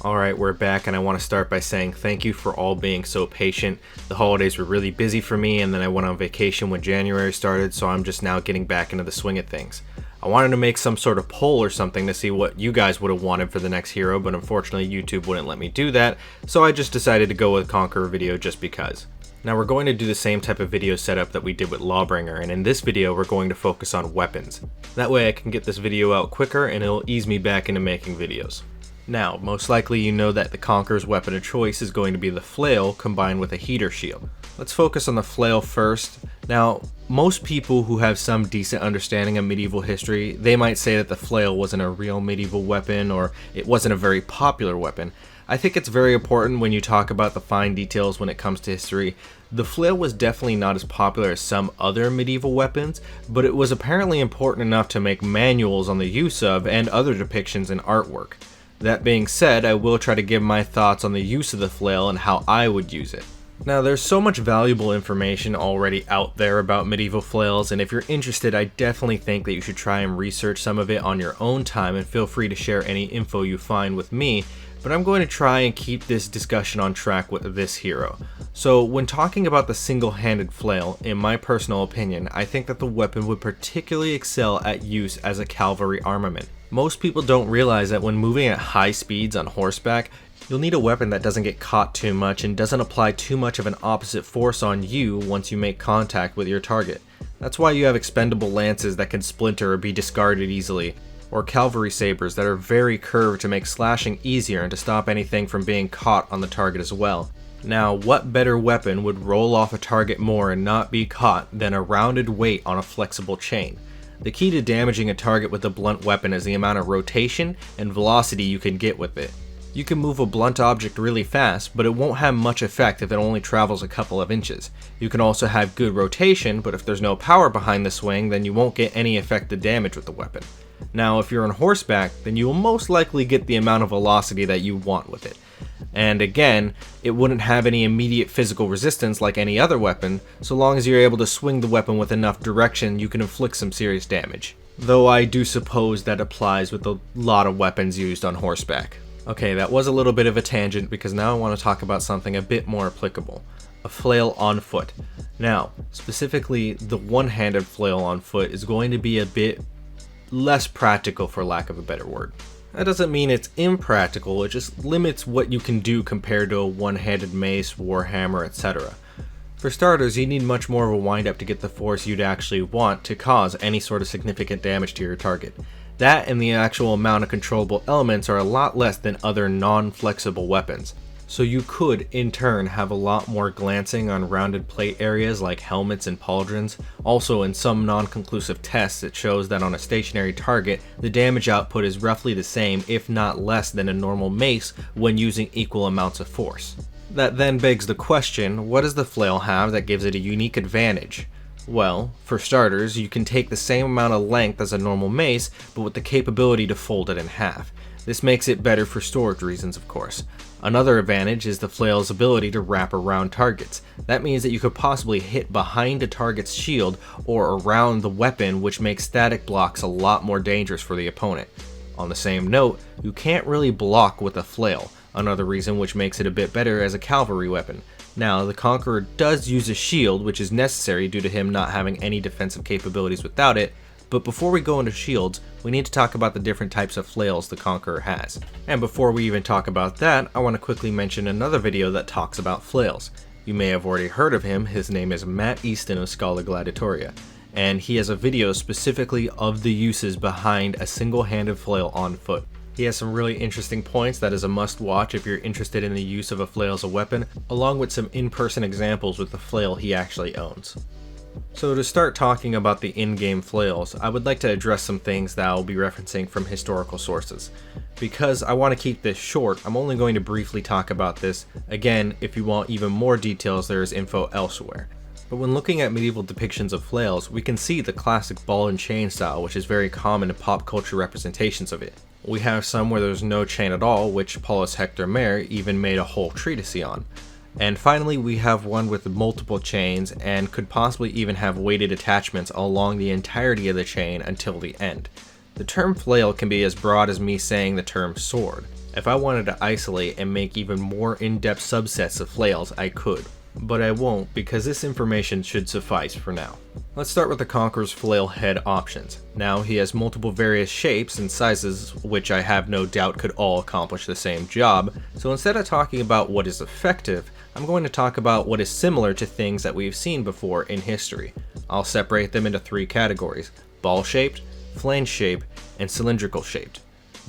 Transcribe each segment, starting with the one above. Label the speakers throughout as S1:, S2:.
S1: Alright, we're back, and I want to start by saying thank you for all being so patient. The holidays were really busy for me, and then I went on vacation when January started, so I'm just now getting back into the swing of things. I wanted to make some sort of poll or something to see what you guys would have wanted for the next hero, but unfortunately YouTube wouldn't let me do that, so I just decided to go with Conqueror video just because. Now we're going to do the same type of video setup that we did with Lawbringer, and in this video we're going to focus on weapons. That way I can get this video out quicker and it'll ease me back into making videos. Now, most likely you know that the Conqueror's weapon of choice is going to be the Flail combined with a heater shield. Let's focus on the Flail first. Now, most people who have some decent understanding of medieval history, they might say that the Flail wasn't a real medieval weapon or it wasn't a very popular weapon. I think it's very important when you talk about the fine details when it comes to history. The Flail was definitely not as popular as some other medieval weapons, but it was apparently important enough to make manuals on the use of and other depictions in artwork. That being said, I will try to give my thoughts on the use of the Flail and how I would use it. Now, there's so much valuable information already out there about medieval flails, and if you're interested, I definitely think that you should try and research some of it on your own time, and feel free to share any info you find with me, but I'm going to try and keep this discussion on track with this hero. So, when talking about the single-handed flail, in my personal opinion, I think that the weapon would particularly excel at use as a cavalry armament. Most people don't realize that when moving at high speeds on horseback, you'll need a weapon that doesn't get caught too much and doesn't apply too much of an opposite force on you once you make contact with your target. That's why you have expendable lances that can splinter or be discarded easily, or cavalry sabers that are very curved to make slashing easier and to stop anything from being caught on the target as well. Now, what better weapon would roll off a target more and not be caught than a rounded weight on a flexible chain? The key to damaging a target with a blunt weapon is the amount of rotation and velocity you can get with it. You can move a blunt object really fast, but it won't have much effect if it only travels a couple of inches. You can also have good rotation, but if there's no power behind the swing, then you won't get any effective damage with the weapon. Now, if you're on horseback, then you will most likely get the amount of velocity that you want with it. And again, it wouldn't have any immediate physical resistance like any other weapon, so long as you're able to swing the weapon with enough direction, you can inflict some serious damage. Though I do suppose that applies with a lot of weapons used on horseback. Okay, that was a little bit of a tangent because now I want to talk about something a bit more applicable. A flail on foot. Now, specifically the one-handed flail on foot is going to be a bit less practical for lack of a better word. That doesn't mean it's impractical, it just limits what you can do compared to a one-handed mace, warhammer, etc. For starters, you need much more of a wind-up to get the force you'd actually want to cause any sort of significant damage to your target. That and the actual amount of controllable elements are a lot less than other non-flexible weapons. So you could, in turn, have a lot more glancing on rounded plate areas like helmets and pauldrons. Also, in some non-conclusive tests, it shows that on a stationary target, the damage output is roughly the same, if not less than a normal mace when using equal amounts of force. That then begs the question, what does the flail have that gives it a unique advantage? Well, for starters, you can take the same amount of length as a normal mace, but with the capability to fold it in half. This makes it better for storage reasons, of course. Another advantage is the flail's ability to wrap around targets. That means that you could possibly hit behind a target's shield or around the weapon, which makes static blocks a lot more dangerous for the opponent. On the same note, you can't really block with a flail, another reason which makes it a bit better as a cavalry weapon. Now, the Conqueror does use a shield, which is necessary due to him not having any defensive capabilities without it, but before we go into shields, we need to talk about the different types of flails the Conqueror has. And before we even talk about that, I want to quickly mention another video that talks about flails. You may have already heard of him, his name is Matt Easton of scholagladiatoria, and he has a video specifically of the uses behind a single-handed flail on foot. He has some really interesting points that is a must watch if you're interested in the use of a flail as a weapon, along with some in-person examples with the flail he actually owns. So to start talking about the in-game flails, I would like to address some things that I'll be referencing from historical sources. Because I want to keep this short, I'm only going to briefly talk about this. Again, if you want even more details, there is info elsewhere. But when looking at medieval depictions of flails, we can see the classic ball and chain style, which is very common in pop culture representations of it. We have some where there's no chain at all, which Paulus Hector Mayer even made a whole treatise on. And finally, we have one with multiple chains and could possibly even have weighted attachments along the entirety of the chain until the end. The term flail can be as broad as me saying the term sword. If I wanted to isolate and make even more in-depth subsets of flails, I could, but I won't because this information should suffice for now. Let's start with the Conqueror's flail head options. Now he has multiple various shapes and sizes, which I have no doubt could all accomplish the same job, so instead of talking about what is effective, I'm going to talk about what is similar to things that we've seen before in history. I'll separate them into 3 categories: ball-shaped, flange-shaped, and cylindrical-shaped.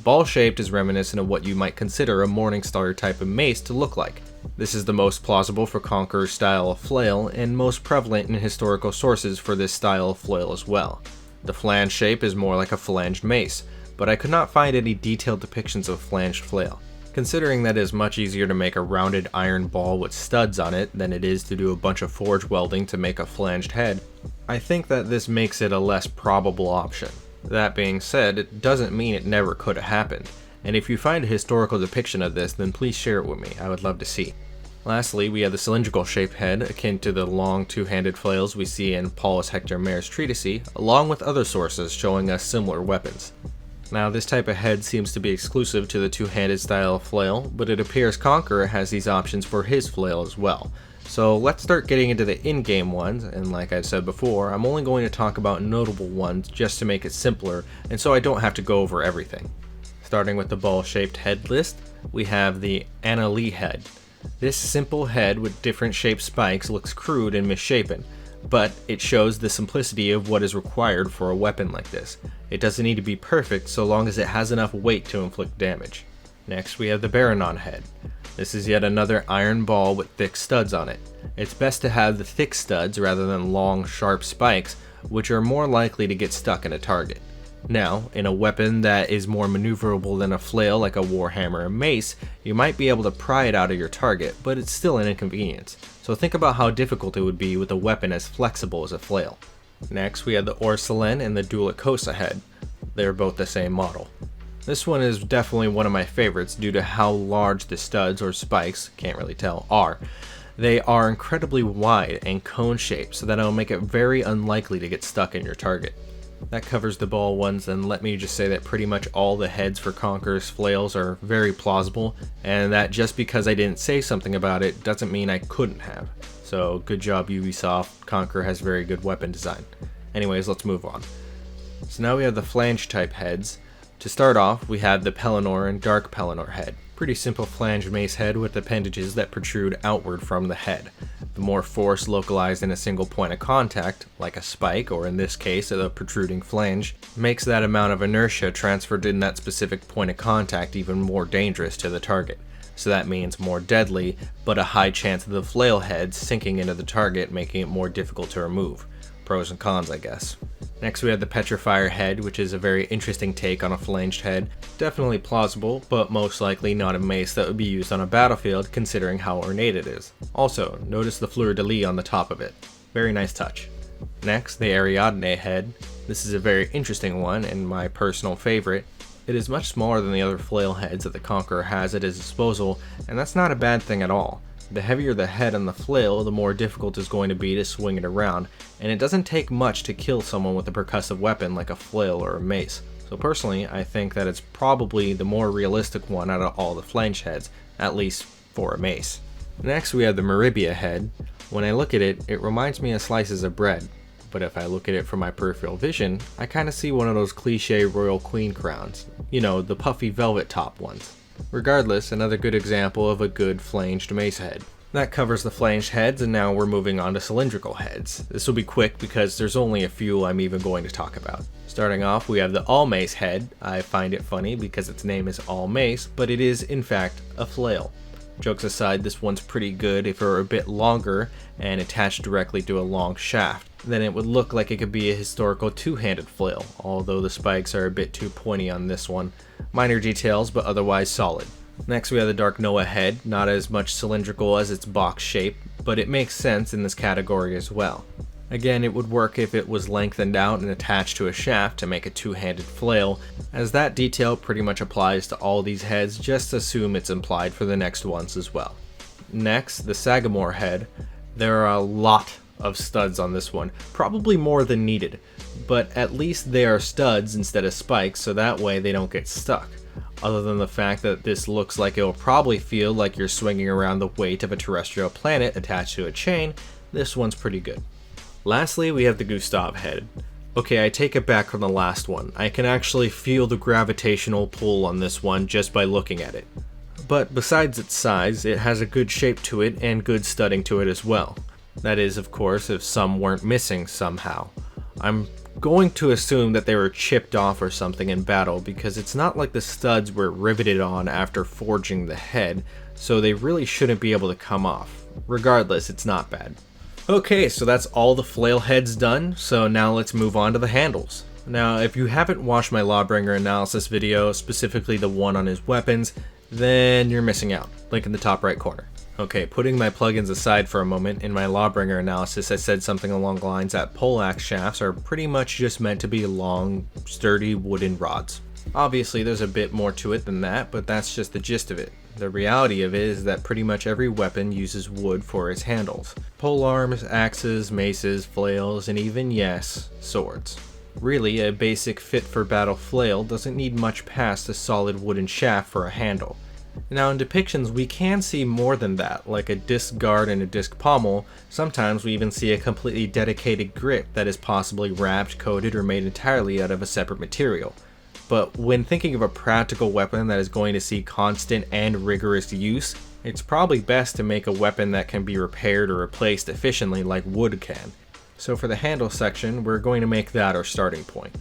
S1: Ball-shaped is reminiscent of what you might consider a Morningstar type of mace to look like. This is the most plausible for Conqueror's style of flail, and most prevalent in historical sources for this style of flail as well. The flange shape is more like a flanged mace, but I could not find any detailed depictions of flanged flail. Considering that it is much easier to make a rounded iron ball with studs on it than it is to do a bunch of forge welding to make a flanged head, I think that this makes it a less probable option. That being said, it doesn't mean it never could have happened, and if you find a historical depiction of this, then please share it with me, I would love to see. Lastly, we have the cylindrical shaped head, akin to the long two-handed flails we see in Paulus Hector Mayer's treatise, along with other sources showing us similar weapons. Now, this type of head seems to be exclusive to the two-handed style of flail, but it appears Conqueror has these options for his flail as well. So let's start getting into the in-game ones, and like I said before, I'm only going to talk about notable ones just to make it simpler, and so I don't have to go over everything. Starting with the ball-shaped head list, we have the Annalee Head. This simple head with different shaped spikes looks crude and misshapen, but it shows the simplicity of what is required for a weapon like this. It doesn't need to be perfect so long as it has enough weight to inflict damage. Next we have the Ariadne Head. This is yet another iron ball with thick studs on it. It's best to have the thick studs rather than long, sharp spikes, which are more likely to get stuck in a target. Now, in a weapon that is more maneuverable than a flail like a warhammer or mace, you might be able to pry it out of your target, but it's still an inconvenience. So think about how difficult it would be with a weapon as flexible as a flail. Next, we have the Orsolin and the Dualicosa Head. They're both the same model. This one is definitely one of my favorites due to how large the studs or spikes, can't really tell, are. They are incredibly wide and cone shaped, so that it'll make it very unlikely to get stuck in your target. That covers the ball ones, and let me just say that pretty much all the heads for Conqueror's flails are very plausible, and that just because I didn't say something about it doesn't mean I couldn't have. So good job Ubisoft, Conqueror has very good weapon design. Anyways, let's move on. So now we have the flange type heads. To start off, we have the Pelennor and Dark Pelennor Head. Pretty simple flanged mace head with appendages that protrude outward from the head. The more force localized in a single point of contact, like a spike or in this case a protruding flange, makes that amount of inertia transferred in that specific point of contact even more dangerous to the target. So that means more deadly, but a high chance of the flail head sinking into the target, making it more difficult to remove. Pros and cons, I guess. Next we have the Petrifier Head, which is a very interesting take on a flanged head. Definitely plausible, but most likely not a mace that would be used on a battlefield considering how ornate it is. Also, notice the fleur-de-lis on the top of it. Very nice touch. Next, the Ariadne Head. This is a very interesting one and my personal favorite. It is much smaller than the other flail heads that the Conqueror has at his disposal, and that's not a bad thing at all. The heavier the head on the flail, the more difficult it's going to be to swing it around, and it doesn't take much to kill someone with a percussive weapon like a flail or a mace. So personally, I think that it's probably the more realistic one out of all the flange heads, at least for a mace. Next we have the Meridia Head. When I look at it, it reminds me of slices of bread, but if I look at it from my peripheral vision, I kinda see one of those cliche royal queen crowns. You know, the puffy velvet top ones. Regardless, another good example of a good flanged mace head. That covers the flanged heads, and now we're moving on to cylindrical heads. This will be quick because there's only a few I'm even going to talk about. Starting off, we have the All Mace Head. I find it funny because its name is All Mace, but it is in fact a flail. Jokes aside, this one's pretty good if it were a bit longer and attached directly to a long shaft. Then it would look like it could be a historical two-handed flail, although the spikes are a bit too pointy on this one. Minor details, but otherwise solid. Next we have the Dark Noah Head, not as much cylindrical as its box shape, but it makes sense in this category as well. Again, it would work if it was lengthened out and attached to a shaft to make a two-handed flail, as that detail pretty much applies to all these heads, just assume it's implied for the next ones as well. Next, the Sagamore Head. There are a lot of studs on this one, probably more than needed, but at least they are studs instead of spikes, so that way they don't get stuck. Other than the fact that this looks like it will probably feel like you're swinging around the weight of a terrestrial planet attached to a chain, this one's pretty good. Lastly, we have the Gustav Head. Okay, I take it back from the last one. I can actually feel the gravitational pull on this one just by looking at it. But besides its size, it has a good shape to it and good studding to it as well. That is, of course, if some weren't missing somehow. I'm going to assume that they were chipped off or something in battle, because it's not like the studs were riveted on after forging the head, so they really shouldn't be able to come off. Regardless, it's not bad. Okay, so that's all the flail heads done, so now let's move on to the handles. Now, if you haven't watched my Lawbringer analysis video, specifically the one on his weapons, then you're missing out. Link in the top right corner. Okay, putting my plugins aside for a moment, in my Lawbringer analysis I said something along the lines that poleaxe shafts are pretty much just meant to be long, sturdy wooden rods. Obviously there's a bit more to it than that, but that's just the gist of it. The reality of it is that pretty much every weapon uses wood for its handles. Polearms, axes, maces, flails, and even, yes, swords. Really, a basic fit for battle flail doesn't need much past a solid wooden shaft for a handle. Now in depictions we can see more than that, like a disc guard and a disc pommel. Sometimes we even see a completely dedicated grip that is possibly wrapped, coated, or made entirely out of a separate material. But when thinking of a practical weapon that is going to see constant and rigorous use, it's probably best to make a weapon that can be repaired or replaced efficiently like wood can. So for the handle section, we're going to make that our starting point.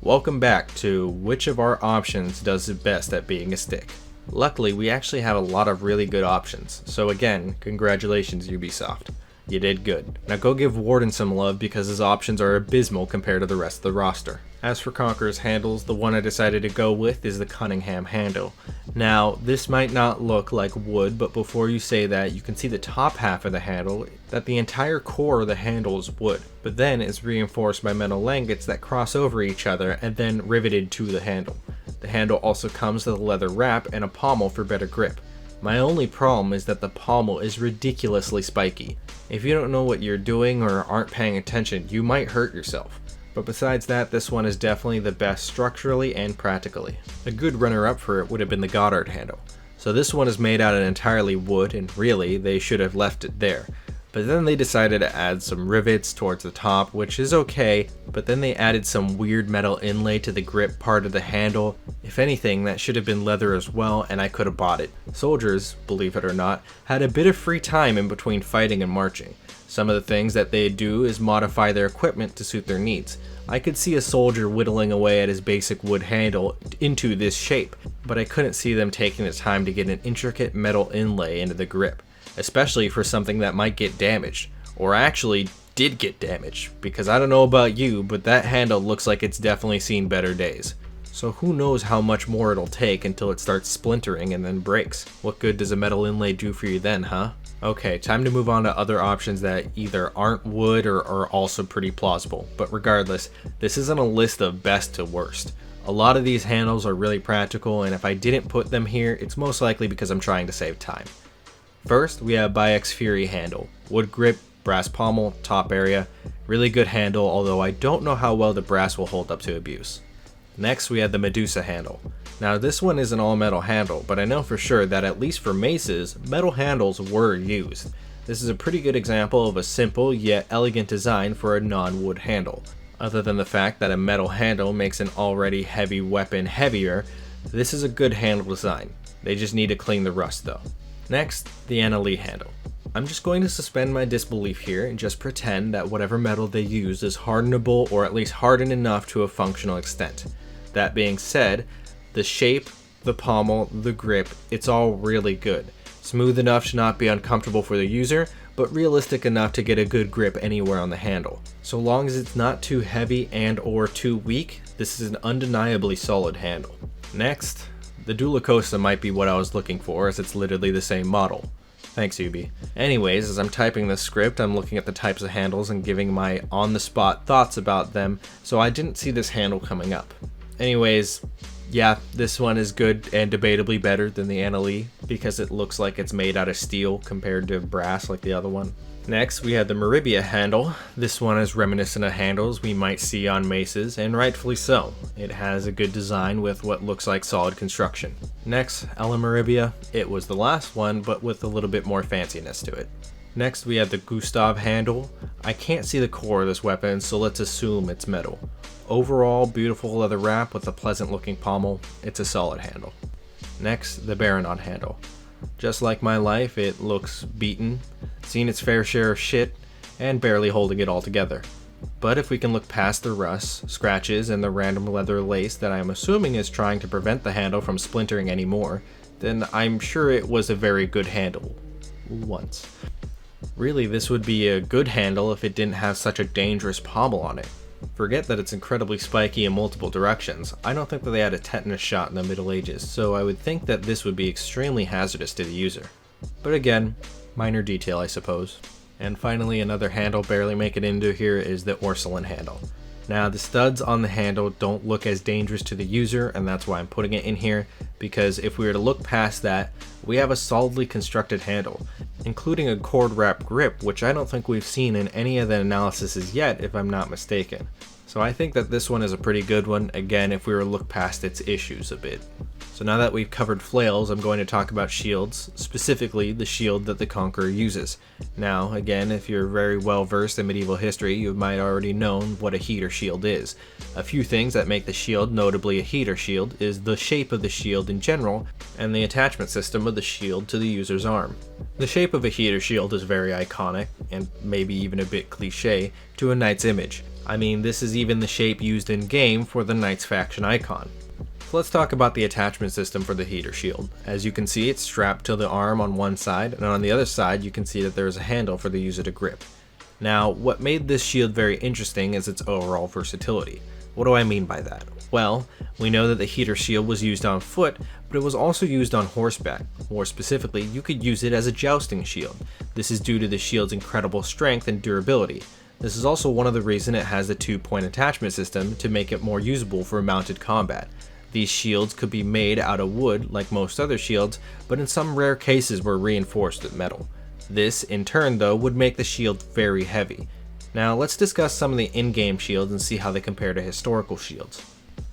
S1: Welcome back to which of our options does it best at being a stick. Luckily, we actually have a lot of really good options, so again, congratulations Ubisoft. You did good. Now go give Warden some love because his options are abysmal compared to the rest of the roster. As for Conqueror's handles, the one I decided to go with is the Cunningham Handle. Now, this might not look like wood, but before you say that, you can see the top half of the handle, that the entire core of the handle is wood, but then it's reinforced by metal langets that cross over each other and then riveted to the handle. The handle also comes with a leather wrap and a pommel for better grip. My only problem is that the pommel is ridiculously spiky. If you don't know what you're doing or aren't paying attention, you might hurt yourself. But besides that, this one is definitely the best structurally and practically. A good runner-up for it would have been the Goddard Handle. So this one is made out of entirely wood, and really, they should have left it there. But then they decided to add some rivets towards the top, which is okay, but then they added some weird metal inlay to the grip part of the handle. If anything, that should have been leather as well, and I could have bought it. Soldiers, believe it or not, had a bit of free time in between fighting and marching. Some of the things that they do is modify their equipment to suit their needs. I could see a soldier whittling away at his basic wood handle into this shape, but I couldn't see them taking the time to get an intricate metal inlay into the grip. Especially for something that might get damaged, or actually did get damaged, because I don't know about you, but that handle looks like it's definitely seen better days. So who knows how much more it'll take until it starts splintering and then breaks. What good does a metal inlay do for you then, huh? Okay, time to move on to other options that either aren't wood or are also pretty plausible, but regardless, this isn't a list of best to worst. A lot of these handles are really practical, and if I didn't put them here, it's most likely because I'm trying to save time. First, we have Bayek's Fury Handle. Wood grip, brass pommel, top area. Really good handle, although I don't know how well the brass will hold up to abuse. Next, we have the Medusa Handle. Now this one is an all metal handle, but I know for sure that at least for maces, metal handles were used. This is a pretty good example of a simple yet elegant design for a non-wood handle. Other than the fact that a metal handle makes an already heavy weapon heavier, this is a good handle design. They just need to clean the rust though. Next, the Annalee Handle. I'm just going to suspend my disbelief here and just pretend that whatever metal they use is hardenable or at least hardened enough to a functional extent. That being said, the shape, the pommel, the grip, it's all really good. Smooth enough to not be uncomfortable for the user, but realistic enough to get a good grip anywhere on the handle. So long as it's not too heavy and or too weak, this is an undeniably solid handle. Next, the Dualicosa might be what I was looking for, as it's literally the same model. Thanks, Ubi. Anyways, as I'm typing this script, I'm looking at the types of handles and giving my on-the-spot thoughts about them, so I didn't see this handle coming up. Anyways, yeah, this one is good and debatably better than the Annalee, because it looks like it's made out of steel compared to brass like the other one. Next, we have the Meridia Handle. This one is reminiscent of handles we might see on maces, and rightfully so. It has a good design with what looks like solid construction. Next, Meridia. It was the last one, but with a little bit more fanciness to it. Next, we have the Gustav Handle. I can't see the core of this weapon, so let's assume it's metal. Overall, beautiful leather wrap with a pleasant looking pommel. It's a solid handle. Next, the Baronon Handle. Just like my life, it looks beaten, seen its fair share of shit, and barely holding it all together. But if we can look past the rust, scratches, and the random leather lace that I'm assuming is trying to prevent the handle from splintering anymore, then I'm sure it was a very good handle. Once. Really, this would be a good handle if it didn't have such a dangerous pommel on it. Forget that it's incredibly spiky in multiple directions. I don't think that they had a tetanus shot in the Middle Ages, so I would think that this would be extremely hazardous to the user. But again, minor detail I suppose. And finally, another handle barely making it into here is the Orcelin Handle. Now, the studs on the handle don't look as dangerous to the user, and that's why I'm putting it in here, because if we were to look past that, we have a solidly constructed handle, including a cord wrap grip, which I don't think we've seen in any of the analyses yet, if I'm not mistaken. So I think that this one is a pretty good one, again, if we were to look past its issues a bit. So now that we've covered flails, I'm going to talk about shields, specifically the shield that the Conqueror uses. Now, again, if you're very well versed in medieval history, you might already know what a heater shield is. A few things that make the shield notably a heater shield is the shape of the shield in general, and the attachment system of the shield to the user's arm. The shape of a heater shield is very iconic, and maybe even a bit cliche, to a knight's image. I mean, this is even the shape used in game for the knight's faction icon. So let's talk about the attachment system for the heater shield. As you can see, it's strapped to the arm on one side, and on the other side you can see that there is a handle for the user to grip. Now, what made this shield very interesting is its overall versatility. What do I mean by that? Well, we know that the heater shield was used on foot, but it was also used on horseback. More specifically, you could use it as a jousting shield. This is due to the shield's incredible strength and durability. This is also one of the reasons it has the 2-point attachment system to make it more usable for mounted combat. These shields could be made out of wood like most other shields, but in some rare cases were reinforced with metal. This, in turn though, would make the shield very heavy. Now let's discuss some of the in-game shields and see how they compare to historical shields.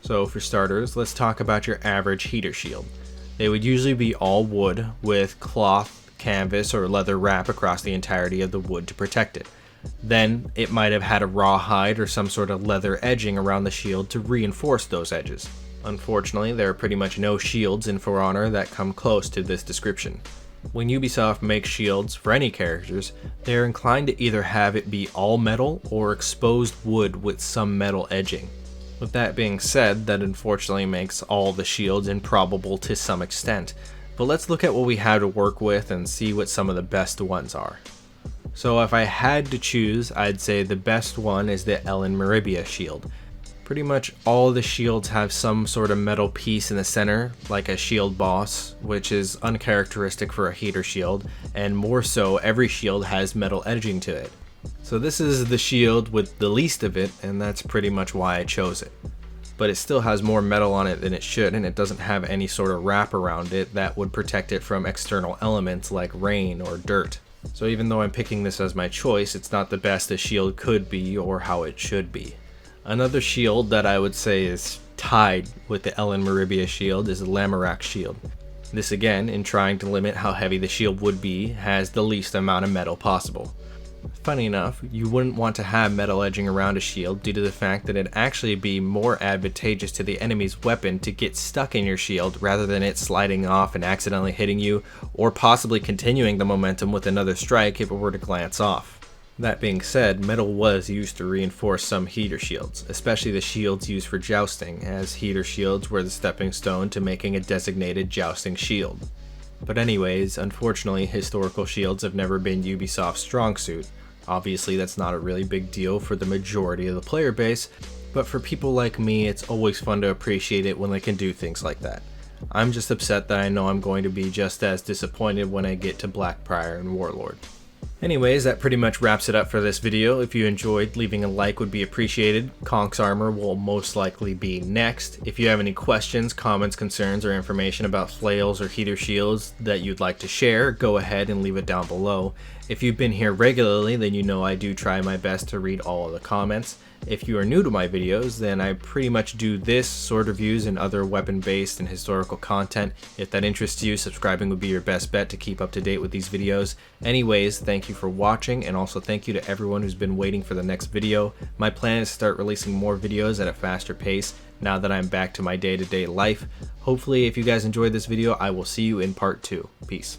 S1: So for starters, let's talk about your average heater shield. They would usually be all wood with cloth, canvas, or leather wrap across the entirety of the wood to protect it. Then it might have had a rawhide or some sort of leather edging around the shield to reinforce those edges. Unfortunately, there are pretty much no shields in For Honor that come close to this description. When Ubisoft makes shields for any characters, they are inclined to either have it be all metal or exposed wood with some metal edging. With that being said, that unfortunately makes all the shields improbable to some extent, but let's look at what we have to work with and see what some of the best ones are. So if I had to choose, I'd say the best one is the Meridia Shield. Pretty much all the shields have some sort of metal piece in the center, like a shield boss, which is uncharacteristic for a heater shield, and more so, every shield has metal edging to it. So this is the shield with the least of it, and that's pretty much why I chose it. But it still has more metal on it than it should, and it doesn't have any sort of wrap around it that would protect it from external elements like rain or dirt. So even though I'm picking this as my choice, it's not the best a shield could be or how it should be. Another shield that I would say is tied with the Meridia Shield is the Lamorak Shield. This again, in trying to limit how heavy the shield would be, has the least amount of metal possible. Funny enough, you wouldn't want to have metal edging around a shield due to the fact that it'd actually be more advantageous to the enemy's weapon to get stuck in your shield rather than it sliding off and accidentally hitting you, or possibly continuing the momentum with another strike if it were to glance off. That being said, metal was used to reinforce some heater shields, especially the shields used for jousting, as heater shields were the stepping stone to making a designated jousting shield. But anyways, unfortunately, historical shields have never been Ubisoft's strong suit. Obviously, that's not a really big deal for the majority of the player base, but for people like me, it's always fun to appreciate it when they can do things like that. I'm just upset that I know I'm going to be just as disappointed when I get to Blackbriar and Warlord. Anyways, that pretty much wraps it up for this video. If you enjoyed, leaving a like would be appreciated. Conch's armor will most likely be next. If you have any questions, comments, concerns, or information about flails or heater shields that you'd like to share, go ahead and leave it down below. If you've been here regularly, then you know I do try my best to read all of the comments. If you are new to my videos, then I pretty much do this, sword reviews, and other weapon-based and historical content. If that interests you, subscribing would be your best bet to keep up to date with these videos. Anyways, thank you for watching, and also thank you to everyone who's been waiting for the next video. My plan is to start releasing more videos at a faster pace now that I'm back to my day-to-day life. Hopefully, if you guys enjoyed this video, I will see you in part 2. Peace.